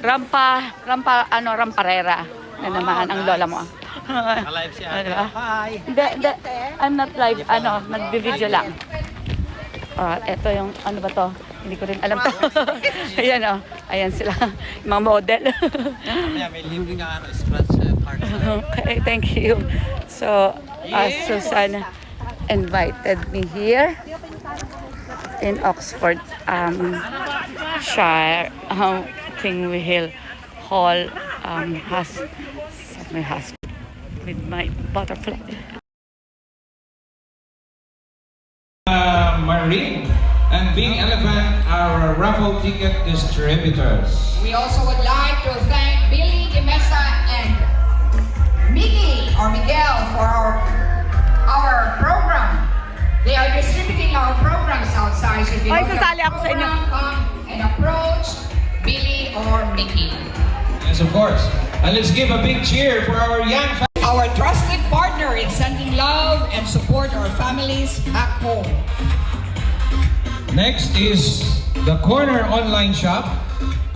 Ramparera na naman ang lola mo. Alive siya. Diba? Hi. Hindi, I'm not live, nag-video lang. Ito yung, ano ba to? Hindi ko rin alam to. Ayan ayan sila, mga model. Kaya may libre ka scratch part. Okay, thank you. So, Susan invited me here in Oxford Shire, Hill Hall, has my husband with my butterfly. Marine and Bing Elephant, our raffle ticket distributors. We also would like to thank Billy Demesa and Mickey or Miguel for our program. They are distributing our programs outside. So if you Ay, know your sasali ako sa inyo. program, come and approach Billy or Mickey. Yes, of course. And let's give a big cheer for our young family. Our trusted partner in sending love and support our families back home. Next is the Corner Online Shop.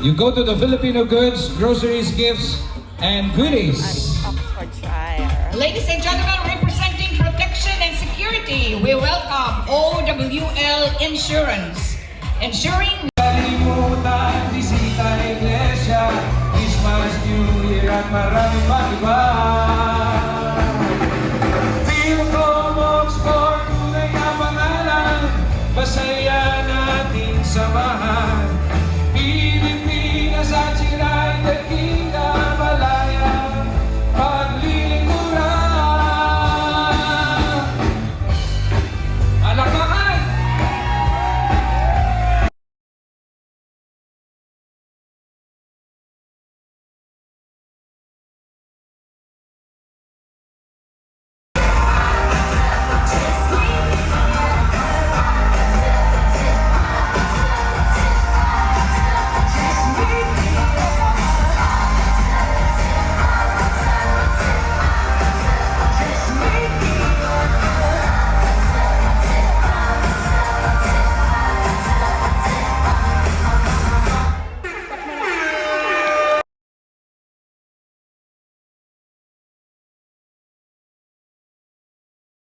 You go to the Filipino goods, groceries, gifts, and goodies. Oxford Shire. Ladies and gentlemen, representing protection and security, we welcome OWL Insurance. Ensuring Kalimutan, bisita iglesia, Christmas, New Year, at maraming pa iba.